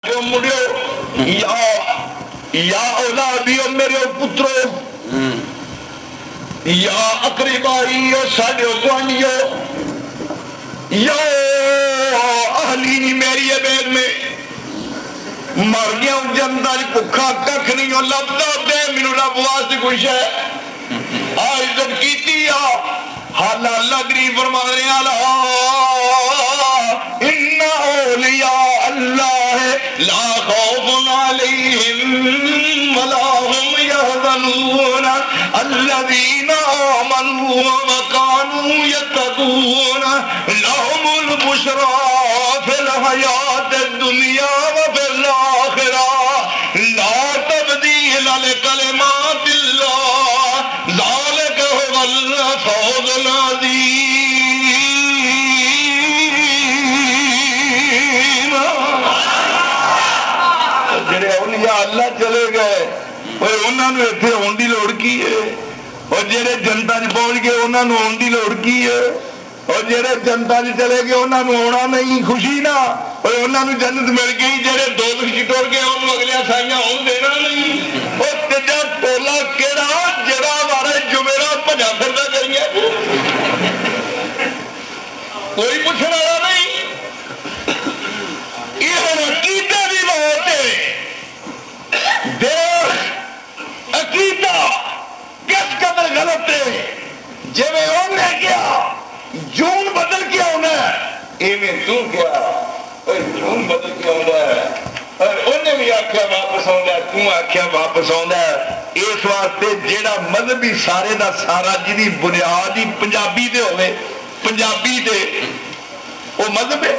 جو مڑیو یا اولادیو میرے پترو یا اقربائی ساڑھو گوانیو یا اہلینی میری عبید میں مر گیا ہوں جندہ پکھا ککھ نہیں ہو لبدا دے منو رب واسطے کچھ ہے عزت کیتی یا حالا اللہ گریب فرمانے والا ان اولیاء اللہ لا خوف علیہم ولا هم يحزنون الذين آمنوا وكانوا يتقون لهم البشرى في الحياة الدنيا وفي الآخرة لا تبديل لكلمات الله ذلك هو الفوز العظيم جڑے اولیاء اللہ چلے گئے اور انہوں نے اتنے ہون دی لوڑ کی ہے اور جڑے جنتا جی پہنچ گئے انہوں نے ہون دی لوڑ کی ہے اور جڑے جنتا جی چلے گئے انہوں نے ہونا نہیں خوشی نہ اور انہوں نے جنت مل گئی جڑے دو دکھی ٹوڑ گئے انہوں اگلے سائیاں ہون دینا نہیں اور تجا ٹولا کیڑا جڑا ہمارا جمعرات بجا پھردا کریے کوئی پوچھنے والا نہیں یہ عقیدہ بھی بہت ہے دیکھ عقیدہ کس قدر غلط ہے جی میں انہیں کیا جون بدل کیا انہیں ایویں تو کیا جون بدل کیا انہیں اور انہیں بھی آکھیا واپس آؤں ہے تو آکھیا واپس آؤں ہے اس واسطے جیڑا مذہبی سارے دا سارا جنہی بنیادی پنجابی دے ہوئے پنجابی دے وہ مذہب ہے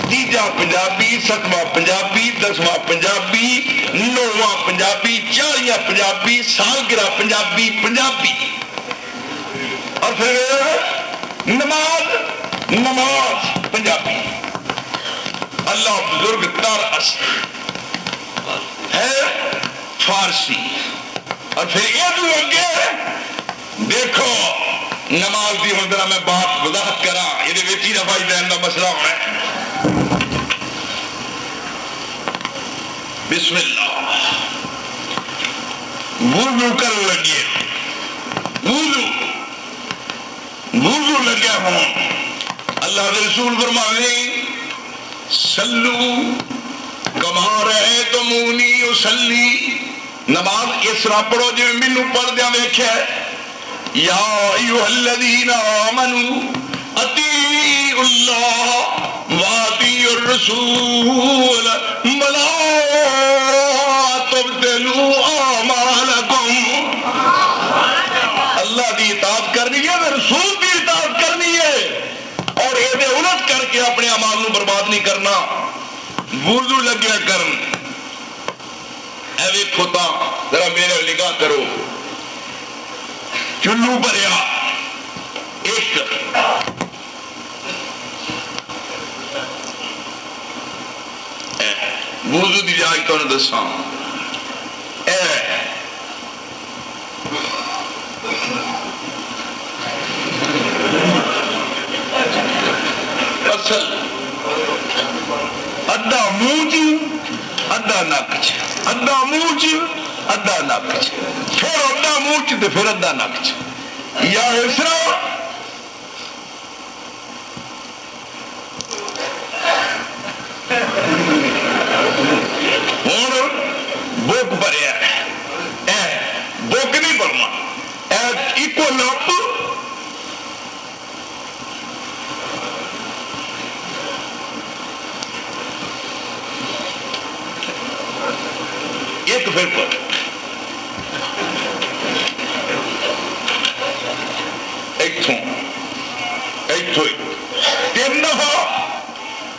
تیجا پنجابی ستواں پنجابی دسواں پنجابی نواں پنجابی چالیاں پنجابی سالگرہ پنجابی پنجابی اور پھر نماز پنجابی اللہ بزرگ تر اصل ہے فارسی اور پھر یہ دو اگے دیکھو نماز دی ہوں ذرا میں بات وضاحت کرا یہ ویچی رفائی دین کا مسئلہ ہونا ہے بسم اللہ وضو کر لگے وضو لگے ہوں اللہ کے رسول فرمانے صلو کما رأیتمونی اصلی نماز اس طرح پڑھو جو مینوں پڑھ دیا ویکھیا ہے یا ایوہ الذین آمنوا اطیعوا اللہ واطیعوا الرسول ولا تبطلوا اعمالکم اللہ دی اطاعت کرنی ہے رسول دی اطاعت کرنی ہے اور یہ الٹ کر کے اپنے اعمال نو برباد نہیں کرنا وضو لگیا کرن اے ویکھو تا ذرا میرے نگاہ کرو چلو بھریا ایک وضو دی جائے تو نے دساں اصل ادھا موج ادھا نکچ ادھا موج ادھا نکچ پھر ادھا موچ تے پھر ادھا نکچ یا اس طرح ہوں بک بھریا بک نہیں بھرنا ایکو نپ ایک پھر پر تین دفعہ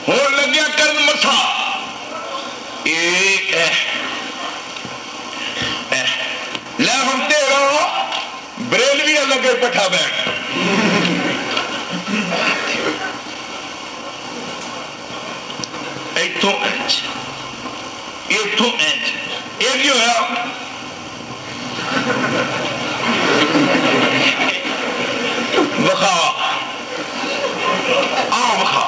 ہوں لگیا کرن مسا لے ہم تیرا بریلوی لگے پٹھا بیٹھ ایک جو ہے وخا آم خا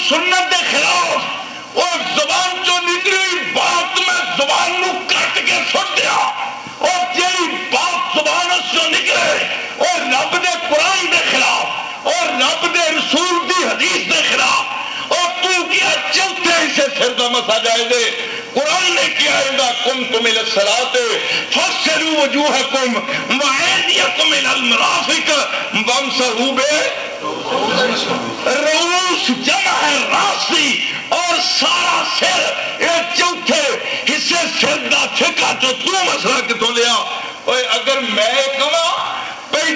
سنت کے خلاف اور زبان چو نکلی ہوئی بات میں زبان نو کٹ کے سٹ دیا اور جیڑی بات زبان سے نکلے اور رب دے قرآن دے خلاف اور رب دے رسول دی حدیث دے خلاف اور تو کیا چلتے اسے سر کا مسا جائے دے قرآن نے کیا ہے گا قمتم الى الصلاة فاغسلوا وجوہکم وایدیکم الى المرافق وامسحوا رؤوس جمع ہے راسی اور سارا سر یہ چوتھے حصے سر دا ٹھیکا تو مسئلہ کتوں لیا اوے اگر میں کہاں بھئی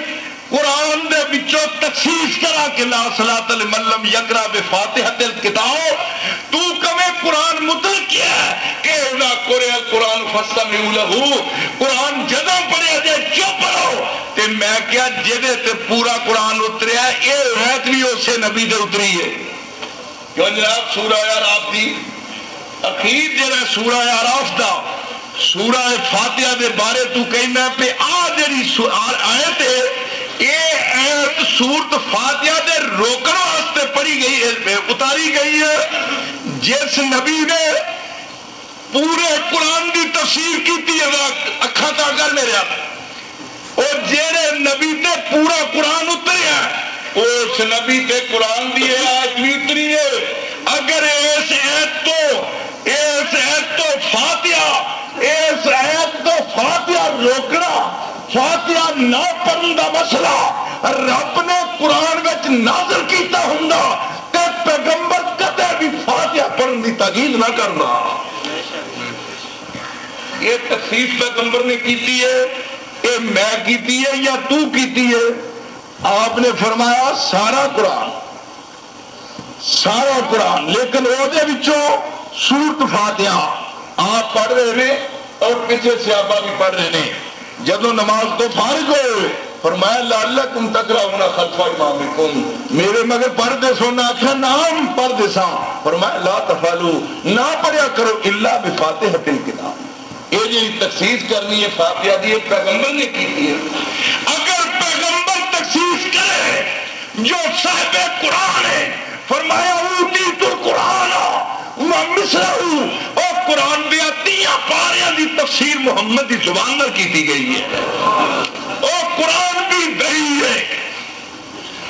قرآن دے بچوں تخصیص کرا کہ لا صلاۃ لمن لم یقرأ بفاتحۃ الکتاب تو کمیں قرآن مطلق کیا ہے کہ اذا قرئ القرآن فاستمعوا له قرآن جدوں پڑھیا جائے چپ رہو تے میں کیا جدے تے پورا قرآن اتریا ہے یہ آیت بھی اسے نبی دے اتری ہے کیوں جناب سورہ اعراف دی اخیر جڑا سورہ اعراف دا سورہ فاتحہ دے بارے تو کہنا پہ آ جڑی آیت ہے یہ آیت سورت فاتحہ دے روکن واسطے پڑھی گئی ہے اتاری گئی ہے جس نبی نے پورے قرآن دی تفسیر کی اکھاں تا کر میرے اور جیڑے نبی تے پورا قرآن اتریا اس نبی تے قرآن دی آیت بھی اتری ہے اگر اس آیت تو فاتحہ روکنا فاتحہ نہ پڑھن دا مسئلہ رب نے قرآن وچ نازل کیتا ہوندا تے پیغمبر کدے بھی فاتحہ پڑھن دی تاکید نہ کرنا یہ تخصیص پیغمبر نے کیتی ہے یہ میں کیتی ہے یا تو کیتی ہے آپ نے فرمایا سارا قرآن لیکن وہ دے وچوں سورت فاتحہ آپ پڑھ رہے ہیں اور پیچھے صحابہ بھی پڑھ رہے ہیں جدو نماز تو فارغ ہوئے فرمایا لعلکم تقرؤون خلف امامکم میرے مگر پڑھ دے سو نہ آخر نام پڑھ دے سا فرمایا لا تفعلوا نہ پڑھیا کرو الا بفاتحۃ الکتاب یہ جی تخصیص کرنی ہے فاتحہ دی پیغمبر نے کی ہے اگر پیغمبر تخصیص کرے جو صاحب قرآن ہے فرمایا اوتیت القرآن ومثلہ اور قرآن دیا تیاں پاریاں دی تفسیر محمد دی زبان میں کی گئی ہے اور قرآن بھی وحی ہے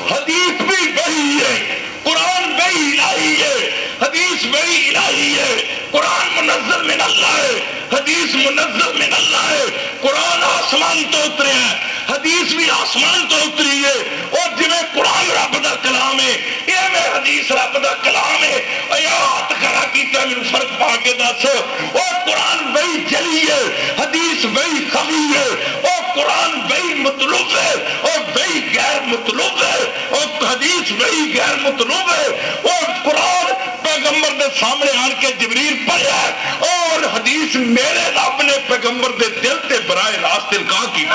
حدیث بھی وحی ہے قرآن وحی الہی ہے حدیث وحی الہی ہے قرآن منزل من اللہ ہے حدیث منزل من اللہ ہے قرآن آسمان تو اترے ہیں حدیث بھی آسمان تو اتری ہے اور جنہیں قرآن رب دا کلام ہے یہ میں حدیث رب دا کلام ہے آیات کھڑا کیتا میں فرق پا کے دس اور قرآن وہی جلی ہے حدیث وہی خفی ہے اور قرآن وہی مطلوب ہے اور وہی غیر مطلوب ہے اور حدیث وہی غیر مطلوب ہے اور قرآن پیغمبر دے سامنے آن کے جبریل پڑھا ہے اور حدیث میرے رب نے پیغمبر دے دل تے براہ راست القاء کی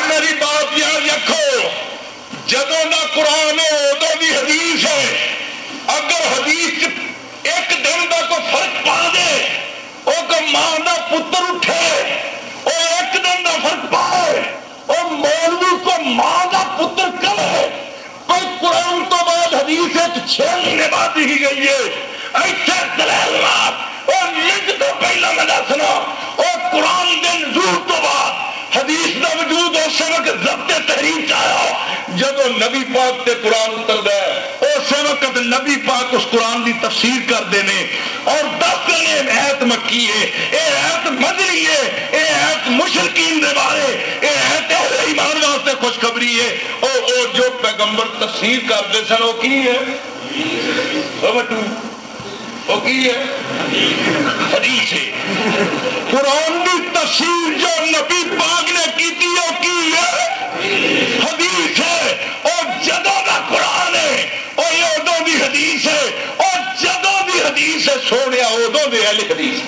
میری بات یاد رکھو جدوں دا قرآن ہے ادوں دی حدیث ہے اگر حدیث ایک دن دا کوئی فرق پا دے وہ کو ماں دا پتر اٹھے وہ ایک دن دا فرق پائے اور مولوی کو ماں دا پتر کرے کوئی قرآن تو بعد حدیث 6 مہینے بعد ہی گئی ہے ایسے دلیل مات اور مجھ تو پہلا میں دسنا اور قرآن دے نزول تو بعد حدیث دا وجود اس وقت ضبط تحریر چاہیا جب نبی پاک تے قرآن اتر دے اس وقت نبی پاک اس قرآن دی تفسیر کر دینے اور دس دینے ایت مکی ہے اے ایت مدنی ہے اے ایت مشرکین دے بارے اے ایت اہل ایمان واسطے خوشخبری ہے اور جو پیغمبر تفسیر کر دے سن وہ کی ہے وہ کی ہے حدیث ہے قرآن دی تفسیر جو نبی پاک نے کی تھی وہ کی ہے حدیث ہے اور جدوں دا قرآن ہے اور یہ ادوں دی حدیث ہے اور جدوں دی حدیث ہے سونے ادوں دے اہل حدیث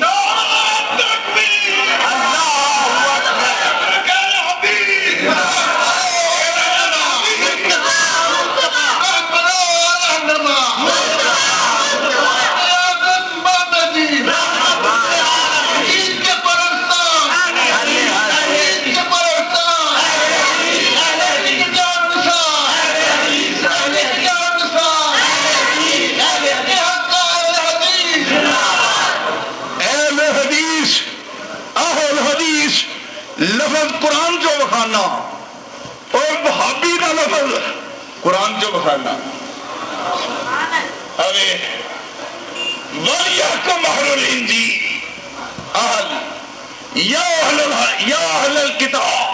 لفظ قرآن جو بخانا اور وہابی کا لفظ قرآن جو بخانا ارے وَلْيَحْكُمْ أَهْلُ الْإِنْجِيلِ یا اہل الکتاب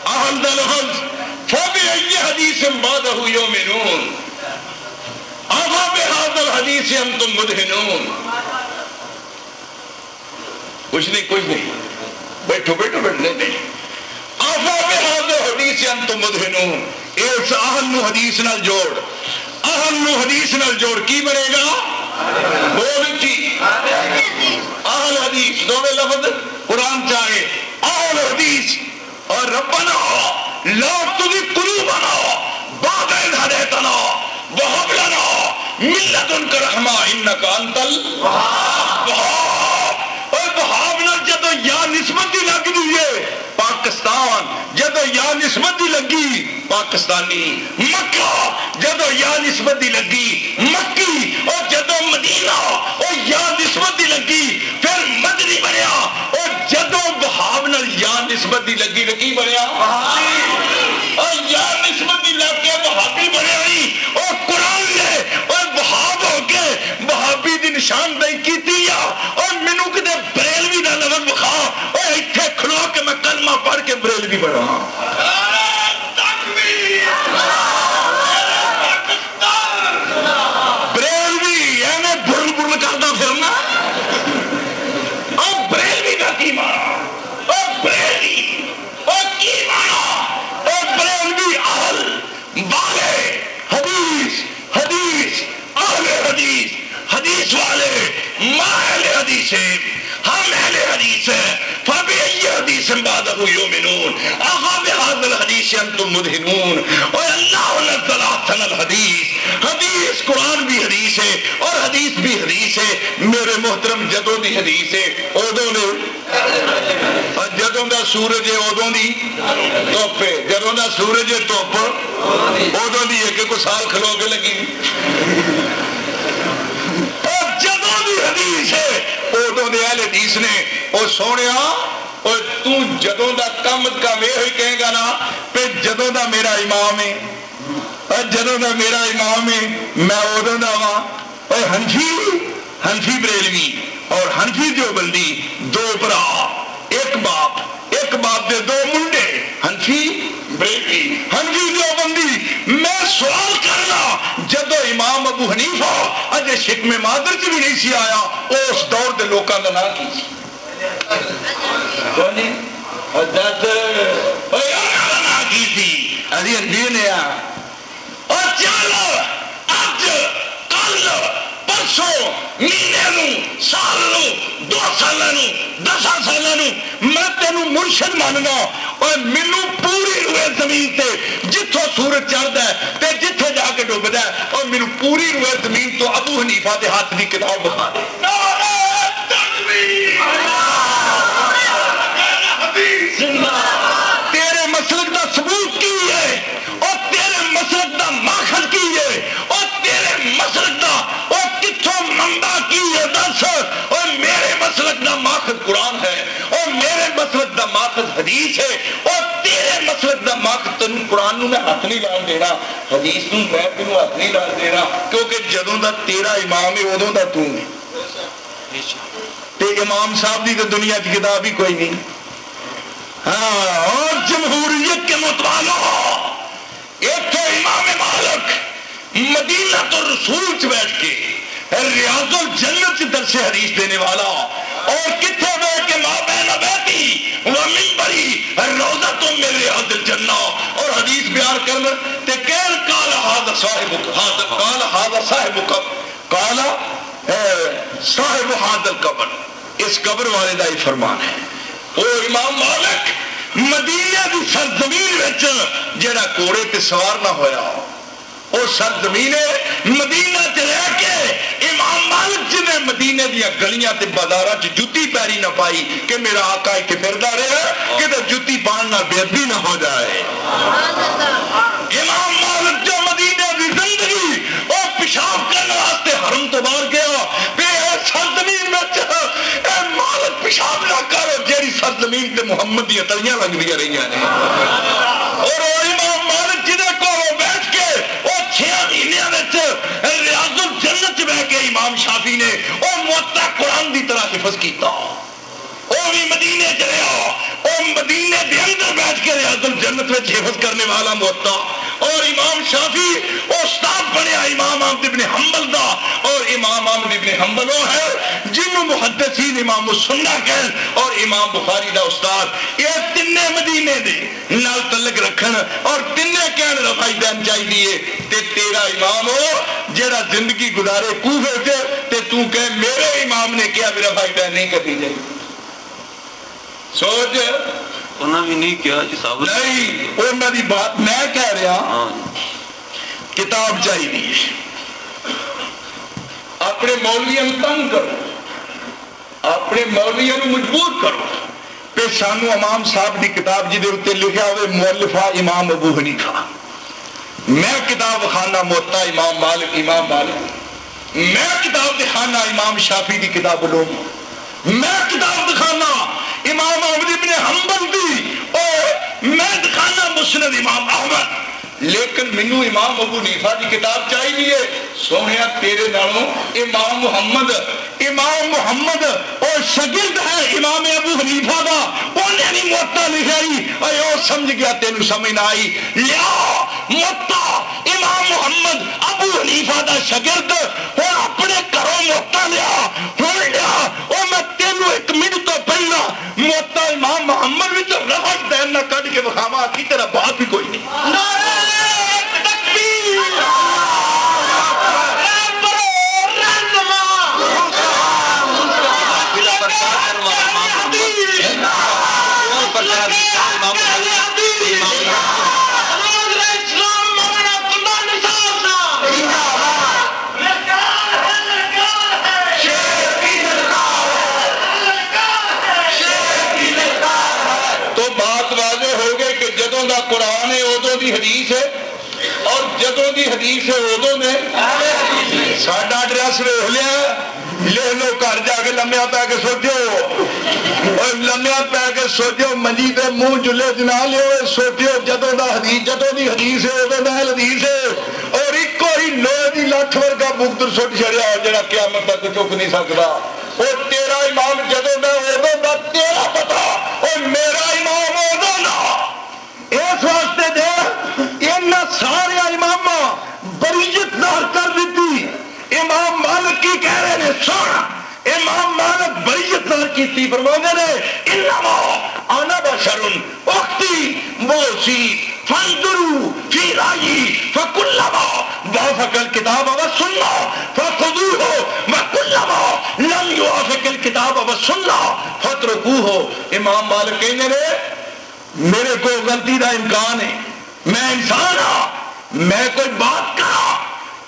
اہل دا لفظ فَبِأَيِّ حَدِيثٍ بَعْدَهُ يُؤْمِنُونَ أَفَبِهَذَا الْحَدِيثِ أَنْتُمْ مُدْهِنُونَ کچھ نہیں بیٹھو نہیں أَفَبِهَذَا الْحَدِيثِ أَنْتُمْ مُدْهِنُونَ اس اہل نو حدیث نال جوڑ کی بنے گا بول کی اہل حدیث دونوں لفظ قرآن چاہے اہل حدیث اور ربنا لا تزغ قلوبنا بعد إذ هديتنا وهب لنا من لدنك رحمة إنك أنت الوهاب اور وہاب نال جدو یا نسبت دی لگ دیئے پاکستان جدو یا نسبت دی لگی پاکستانی مکہ جدو یا نسبت دی لگی مکی اور جدو مدینہ اور یا نسبت دی لگی پھر مدنی بنیا اور جدو وہاب نال یا نسبت دی لگی رکی بنیا اور یا نسبت دی لگ کے وہابی بنیا نہیں اور قرآن نے اور وہاب ہو کے وہابی دی نشاندہی کی دیا اور منو کدے بریلوی دا لفظ بخا اور اتھے کھلو کے میں کلمہ پڑھ کے بریلوی بڑھا بریلوی یعنی بھرل بھرل کرتا پھرنا اور بریلوی کا کی مانا اور بریلوی اور کی مانا اور بریلوی اہل والے حدیث اہل حدیث والے ما اہل حدیث ہم اہل حدیث ہیں فَبِأَيِّ حَدِيثٍ بَعْدَهُ يُؤْمِنُونَ أَفَبِهَذَا الْحَدِيثِ أَنْتُمْ مُدْهِنُونَ اور اللہ نزل احسن الحدیث حدیث قرآن بھی حدیث ہے اور حدیث بھی حدیث ہے میرے محترم جدوں دی حدیث ہے اودوں نے جدوں دا سورج ہے اودوں دی توپ ہے جدوں دا سورج ہے توپ اودوں دی ہے کہ کوئی سال کھلو کے لگی اور جدوں دی حدیث ہے اودوں دے اہل حدیث نے اور سونیا اور تو جدوں دا کم یہ ہوئی کہے گا نا پہ جدوں دا میرا امام ہے اور جدوں دا میرا امام ہے میں اودوں دا ہاں اور حنفی بریلوی اور حنفی دیوبندی دو برا ایک باپ دے دو منڈے حنفی بریلوی حنفی دیوبندی میں سوال کرنا جدو امام ابو حنیفہ اجے شکم مادر چ بھی نہیں سی آیا اس دور دے لوکاں دا نام کی کونی حضرت اوہ کی تھی علی انبیاء نے اور چلو اج کل پرسوں مہینے نو سال نو 2 سالاں نو 10 سالاں نو میں تینوں مرشد ماننا اور مینوں پوری روئے زمین تے جتھوں سورج چڑھدا ہے تے جتھے جا کے ڈوبدا ہے اور مینوں پوری روئے زمین تو ابو حنیفہ دے ہاتھ دی کتاب بخا دے نعرہ تکبیر تیرے مسلک دا ثبوت کی ہے اور تیرے مسلک دا ماخذ کی ہے اور تیرے مسلک دا اور کتھوں منبع کی ہے دس اور میرے مسلک دا ماخذ قرآن ہے اور میرے مسلک دا ماخذ حدیث ہے اور تیرے مسلک دا ماخذ تنوں قرآن نوں میں ہاتھ نہیں لان دینا حدیث نوں میں تنوں ہاتھ نہیں لان دینا کیونکہ جدوں دا تیرا امام ہے ادوں دا تو ہے تے امام صاحب دی تو دنیا کی کتاب ہی کوئی نہیں ہاں اور جمہوریت کے متوالو ایک تو امام مالک مدینہ تو رسول چ بیٹھ کے ریاض الجنت درس حدیث دینے والا اور کتنے بیٹھ کے ماں بہن بیٹھی وہ منبری روضۃ من ریاض الجنہ اور حدیث بیان کرنا تے کہن قال ھذا صاحب قال صاحب ھذا القبر اس قبر والے دا ہی فرمان ہے او امام مالک مدینہ دی سرزمین وچ جڑا کوڑے تے سوار نہ ہویا او سرزمین مدینہ تے رہ کے امام مالک جی نے مدینہ دیا گلیاں تے بازاراں چ جُتی پیری نہ پائی کہ میرا آقا ایتھے پھردا رہے کہ تے جُتی پان نال بے ادبی نہ ہو جائے امام مالک جو مدینہ دی زندگی او پیشاب کرنے واسطے حرم تو باہر گیا پہ سرزمین میں مالک پیشاب نہ کرو جیڑی سرزمین زمین تے محمد دی تلیاں لگدیاں رہیاں نے اور وہ امام مالک جدے کولوں بیٹھ کے وہ 6 مہینیاں وچ ریاض الجنت بیٹھ کے امام شافعی نے وہ موطا قرآن دی طرح حفظ کیتا وہ بھی مدینے چلے وہ مدینے دے اندر بیٹھ کے ریاض الجنت میں حفظ کرنے والا موطا اور امام شافعی استاد بنیا امام احمد بن حنبل دا اور امام احمد بن حنبل وہ ہے جنہوں محدثین امام السنہ کہن اور امام بخاری دا استاد یہ تینے مدینے دے نال تعلق رکھن اور تینے کہن رفائی دین چاہیے تے تیرا امام ہو جیڑا زندگی گزارے کوفے تے تے تو کہ میرے امام نے کیا میرا بھائی دین نہیں کرنی چاہیے سوچ انہوں بھی نہیں کیا جی ثابت نہیں انہوں دی بات میں کہہ رہا کتاب چاہیے اپنے مولویوں تنگ کرو اپنے مولویوں مجبور کرو پہ سانو امام صاحب دی کتاب جی دے اتنے لکھا ہوئے مؤلفہ امام ابو حنیفہ میں کتاب خانہ موطا امام مالک میں کتاب دکھانا امام شافعی دی کتاب علوم میں کتاب دکھانا امام احمد بن حنبل دی اور میں دکھانا مسند امام احمد لیکن مینوں امام ابو حنیفہ دی کتاب چاہیے سونیا تیرے نالوں امام محمد اور شاگرد ہے امام ابو حنیفہ دا انہیں نہیں موطا لکھائی اے او سمجھ گیا تینوں سمجھ نہ آئی لیا موطا امام محمد ابو حنیفہ دا شاگرد ہن اپنے گھروں موطا لیا او میں تینوں ایک منٹ تو پہلا موطا امام محمد بھی تو رفت دین نہ کٹ کے بخاما کی تیرا بات بھی کوئی نہیں قرآن ہے ادو دی حدیث ہے اور جدوں دی حدیث ہے ادو نے ساڈا ایڈریس ویکھ لیا لے لو گھر جا کے لمیا پی کے سوچو اور لمیا پی کے سوچو منجی دے منہ جلے جنا لو سوچو جدوں دا حدیث جدوں دی حدیث ہے ادو نال حدیث ہے اور ایکو ہی لوہے دی لٹھ ورگا بغدر سٹ چھڑیا جڑا قیامت تک چک نہیں سکدا او تیرا امام جدوں دا ادو دا تیرا پتہ اور میرا امام ادو دا اس واسطے دے ان سارے امام بریت دار کر دیتی امام مالک کی کہہ رہے ہیں سن امام مالک بریت دار کی تھی فرماتے نے انما انا بشر اختی موسی فانظروا فی رائی فکلما وافق الکتاب والسنہ فخذوہ وکلما لم یوافق الکتاب والسنہ فترکوہ امام مالک کہنے نے میرے کو غلطی دا امکان ہے میں انسان ہاں میں کوئی بات کرا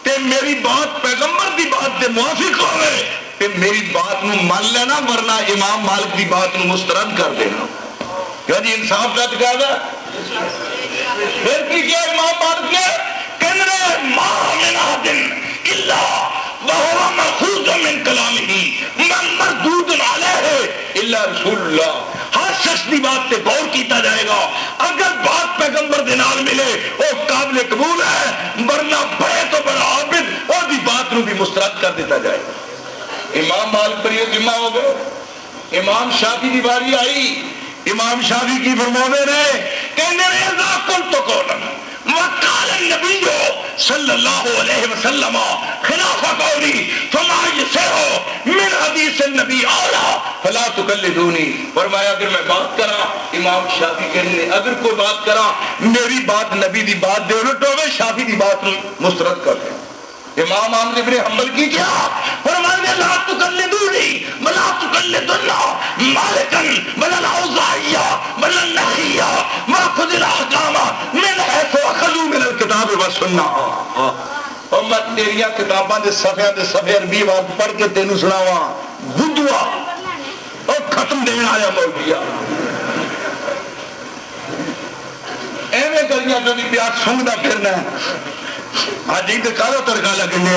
تے میری بات پیغمبر دی بات دے موافق ہوئے تے میری بات نو مان لینا ورنہ امام مالک دی بات نو مسترد کر دینا کیا جی انصاف کا تقاضا پھر کی کیا امام مالک نے کہنے رہے ما من احد الا وهو مأخوذ من کلامہ من مردود علیہ الا رسول اللہ ہر شخص دی بات تے غور کیتا جائے گا اگر بات پیغمبر دے نال ملے وہ قابل قبول ہے ورنہ بڑے تو بڑا عابد اور دی بات نو بھی مسترد کر دیتا جائے گا امام مالک پر یہ ذمہ ہو گئے امام شافعی دی باری آئی امام شافعی کی فرمانے رہے کہنے رہے اذا قلت قولا وقال النبی صلی اللہ علیہ وسلم خلاف قولی فما یصح من حدیث النبی اعلی فلا تقلدونی فرمایا اگر میں بات کرا امام شافعی کہنے اگر کوئی بات کرا میری بات نبی دی بات دے الٹ ہوئے شافعی دی بات مسترد کر دیں امام احمد بن حنبل کی کیا فرمایا لا تقلدونی ولا تقلدن مالکا ولا الاوزاعی ولا النخعی واخذ الاحکام من حيث اخذوا من الكتاب والسنہ اور میں تیریاں کتاباں دے صفحے عربی بات پڑھ کے تینوں سناواں بدوا اور ختم دین آیا مولویا ایویں گلیاں جو بھی پیار سنگدا پھرنا ہے آج ہی کالو تڑکا لگنے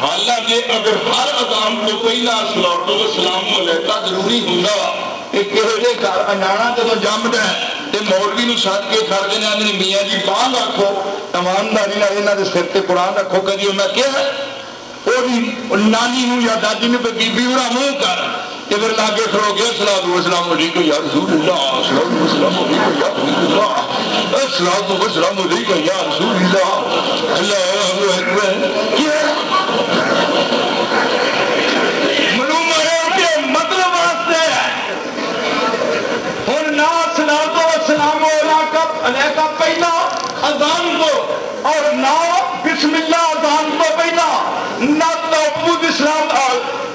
حالانکہ اگر ہر اذان تو پہلا الصلوۃ والسلام علیکہ ضروری ہوندا کہ کہے دے گھر انانا جدوں جمدا ہے تے مولوی نوں سد کے کھڑ دے نے میاں جی بانگ رکھو ایمانداری نال انہاں دے سر تے قرآن رکھو کدی انہاں کہا وہی نانی نوں یا دادی نوں بی بی اورا منہ کر تے پھر لاگے کھڑو گے الصلوۃ والسلام علیکم یا رسول اللہ الصلوۃ والسلام علیکم یا حبیب اللہ الصلوۃ والسلام علیکم یا رسول اللہ اللہ اکبر مطلب واسطے ہوں نہ الصلوۃ والسلام علیکہ پہلا اذان کو اور نہ بسم اللہ اذان کو پہلا نہ تعبد اسلام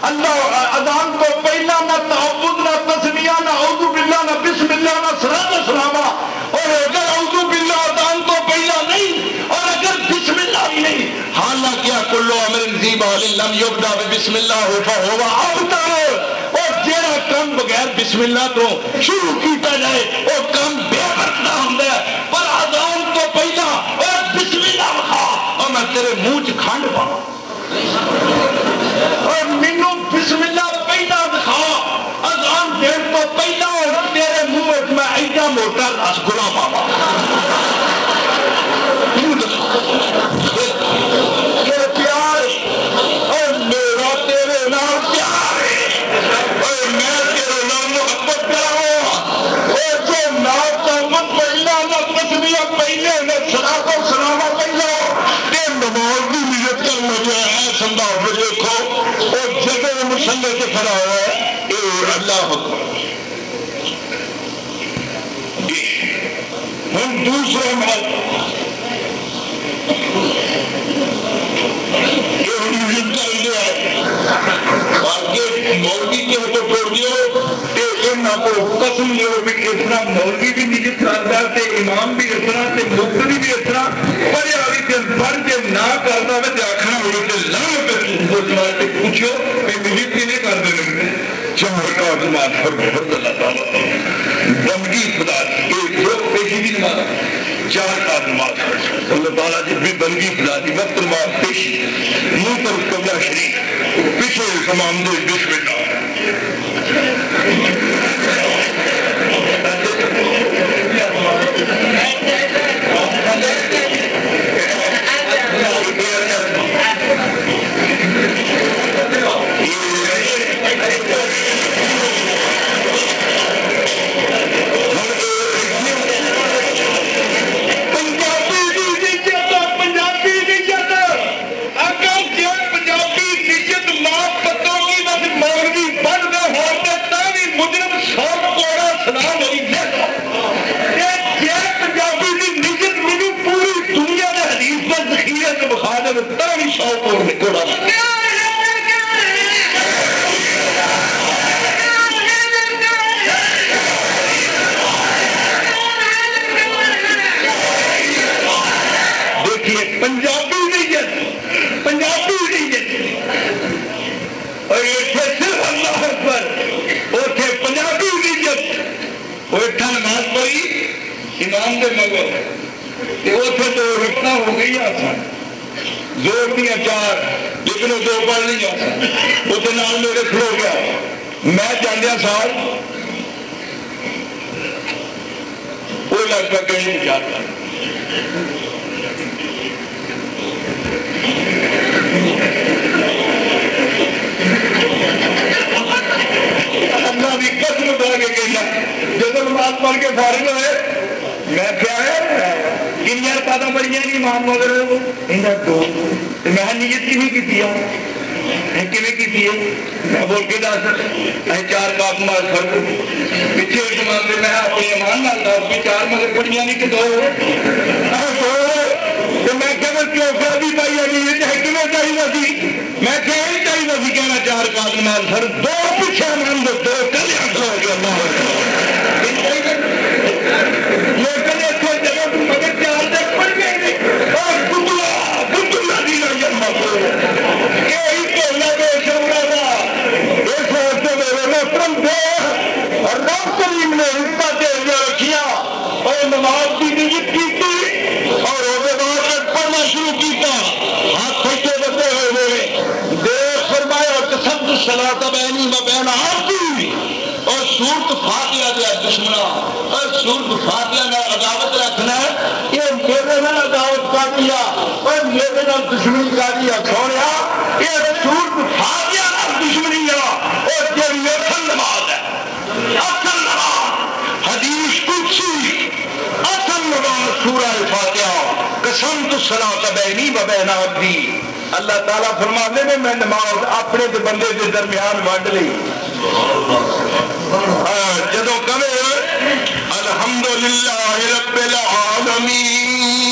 اللہ اذان کو پہلا نہ تعبد نہ تسمیہ نہ اعوذ باللہ نہ بسم اللہ نہ صلاۃ والسلام اور اگر اعوذ باللہ اذان کو پہلا نہیں اور اگر بسم اللہ بھی نہیں حالانکہ کل امر ذی بال لم یبدا بسم اللہ فهو ابتر اور جہاں کام بغیر بسم اللہ تو شروع کیتا جائے وہ کام بے برکت ہوندا ہے پر اذان تو پہلا اور بسم اللہ کھا اور میں تیرے منہ چ کھنڈ پاواں اور مینوں بسم اللہ پہلا دکھا اذان دین تو پہلا اور تیرے منہ وچ میں ایڈا موٹا رس گلا پاواں پیار اور میرا تیرے نال پیار ہے اور میں تیرے نال محبت کراواں اور جو نہ تعبد پہلا نہ تسمیہ پہلے نہ صلاۃ و سلام پہلا تے نماز دی نیت کر لگا ہے سمجھا پھر دیکھو اور جگہ مصلی تے کھڑا ہوا ہے اے اللہ اکبر ہم دوسرا محل مولوی کے تو چھوڑ دیو قسم لو بھی اس طرح مولوی بھی نیت کرتا ہے امام بھی اس طرح مقتدی بھی اس طرح پڑھیا بھی پڑھ کے نہ کرتا ہو آخنا ہوگا پوچھو نیت کی نہیں کرتے چار کا نماز اللہ تعالیٰ بندگی خدا پیشی بھی نماز چار کا نماز اللہ تعالیٰ جی بھی بندگی خدا دی وقت نماز پیشی منہ پر قبلہ شریف پیچھے تمام دے بسم اللہ ہو گئی آسان زور دیا چار لیکن وہ دو پڑھ نہیں آسان وہ تو نال میرے کھلو گیا میں جاندیا سال وہ لگ بھگ کہیں نہیں جاتا اللہ بھی قسم اٹھا کے کہنا جب نماز پڑھ کے فارغ ہوئے میں کیا ہے کنیا پاتا پڑھیا نہیں مان مگر دو میں نیت کی نہیں کی میں بول کے دس چار کاف نماز پڑھ پیچھے نماز میں اپنے ایمان لاتا چار مگر پڑھیا نہیں کہ دو میں کیوں بھی پائی نیت ہے کہ چاہیے سی میں کیا ہی چاہیے سی کہنا چار کاف نماز پڑھ دو پیچھے مان دو دو کلیا کھڑا ہو گیا لیکن اتنے جگہ مگر چار دے پڑھ گئے نہیں اور گدلا دینا جمع کرو یہی بولنا بے شمرا تھا اس واسطے میرے محترم تھے اور رب کریم نے حصہ دے رکھیا اور نماز کی نیت کی تھی اور وہ بعد پڑھنا شروع کیا ہاتھ پھٹے بندے ہوئے میرے الصلاۃ بینی و بین عبدی اور سورت فاتحہ دیا دشمنا اور سورت فاتحہ میں عداوت رکھنا یہ میرے نال عداوت کر دیا اور میرے نال دشمنی کر دیا سونیا یہ سورت فاتحہ نال دشمنی ہے اور تیری اصل نماز ہے اصل نماز حدیث قدسی اصل نماز سورہ فاتحہ قسمت الصلاۃ بینی و بین عبدی اللہ تعالیٰ فرمانے میں نماز اپنے تے بندے کے درمیان ونڈ لی جدو کہے الحمدللہ رب العالمین